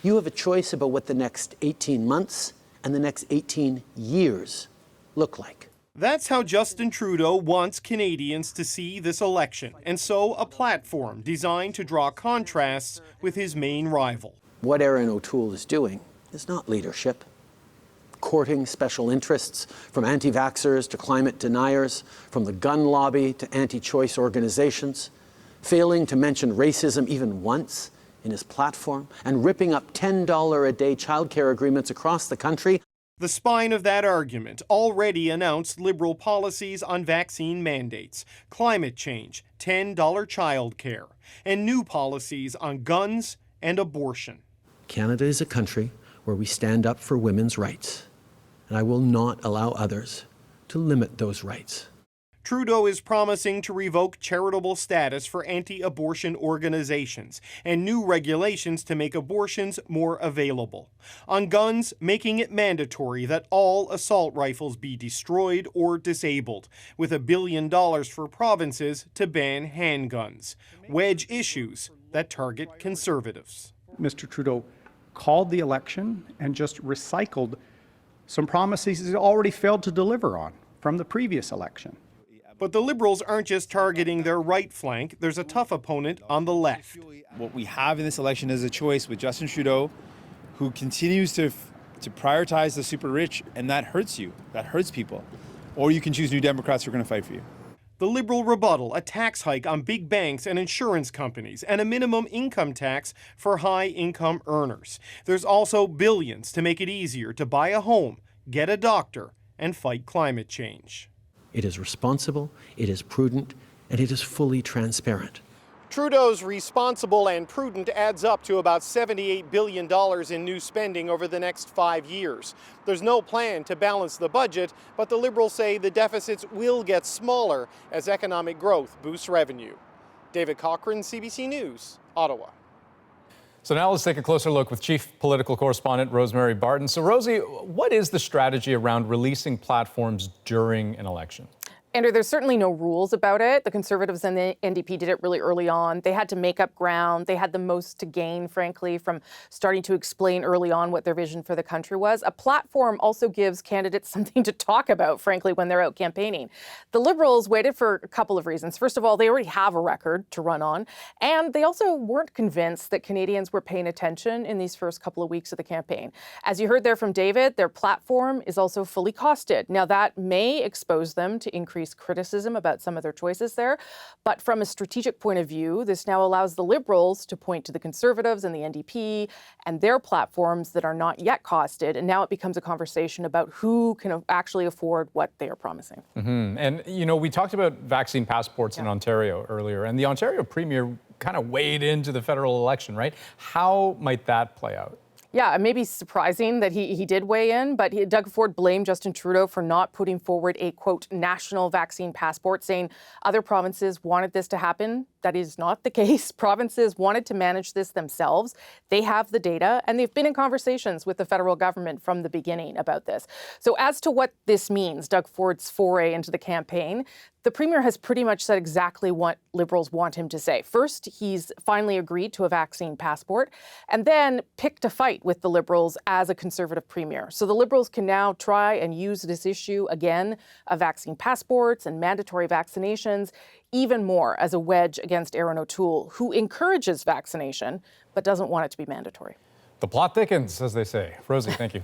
You have a choice about what the next 18 months and the next 18 years look like. That's how Justin Trudeau wants Canadians to see this election, and so a platform designed to draw contrasts with his main rival. What Erin O'Toole is doing is not leadership. Courting special interests, from anti-vaxxers to climate deniers, from the gun lobby to anti-choice organizations, failing to mention racism even once in his platform, and ripping up $10 a day childcare agreements across the country. The spine of that argument already announced Liberal policies on vaccine mandates, climate change, $10 childcare, and new policies on guns and abortion. Canada is a country where we stand up for women's rights, and I will not allow others to limit those rights. Trudeau is promising to revoke charitable status for anti-abortion organizations and new regulations to make abortions more available. On guns, making it mandatory that all assault rifles be destroyed or disabled, with $1 billion for provinces to ban handguns. Wedge issues that target Conservatives. Mr. Trudeau called the election and just recycled some promises he's already failed to deliver on from the previous election. But the Liberals aren't just targeting their right flank. There's a tough opponent on the left. What we have in this election is a choice with Justin Trudeau, who continues to prioritize the super rich, and that hurts you. That hurts people. Or you can choose New Democrats who are going to fight for you. The Liberal rebuttal, a tax hike on big banks and insurance companies, and a minimum income tax for high-income earners. There's also billions to make it easier to buy a home, get a doctor, and fight climate change. It is responsible, it is prudent, and it is fully transparent. Trudeau's responsible and prudent adds up to about $78 billion in new spending over the next 5 years. There's no plan to balance the budget, but the Liberals say the deficits will get smaller as economic growth boosts revenue. David Cochrane, CBC News, Ottawa. So now let's take a closer look with Chief Political Correspondent Rosemary Barton. So Rosie, what is the strategy around releasing platforms during an election? Andrew, there's certainly no rules about it. The Conservatives and the NDP did it really early on. They had to make up ground. They had the most to gain, frankly, from starting to explain early on what their vision for the country was. A platform also gives candidates something to talk about, frankly, when they're out campaigning. The Liberals waited for a couple of reasons. First of all, they already have a record to run on, and they also weren't convinced that Canadians were paying attention in these first couple of weeks of the campaign. As you heard there from David, their platform is also fully costed. Now, that may expose them to increased criticism about some of their choices there. But from a strategic point of view, this now allows the Liberals to point to the Conservatives and the NDP and their platforms that are not yet costed. And now it becomes a conversation about who can actually afford what they are promising. Mm-hmm. And, you know, we talked about vaccine passports in Ontario earlier, and the Ontario Premier kind of weighed into the federal election, right? How might that play out? Yeah, it may be surprising that he did weigh in, but Doug Ford blamed Justin Trudeau for not putting forward a, quote, national vaccine passport, saying other provinces wanted this to happen. That is not the case. Provinces wanted to manage this themselves. They have the data, and they've been in conversations with the federal government from the beginning about this. So as to what this means, Doug Ford's foray into the campaign, the Premier has pretty much said exactly what Liberals want him to say. First, he's finally agreed to a vaccine passport, and then picked a fight with the Liberals as a Conservative Premier. So the Liberals can now try and use this issue again of vaccine passports and mandatory vaccinations even more as a wedge against Erin O'Toole, who encourages vaccination but doesn't want it to be mandatory. The plot thickens, as they say. Rosie, thank you.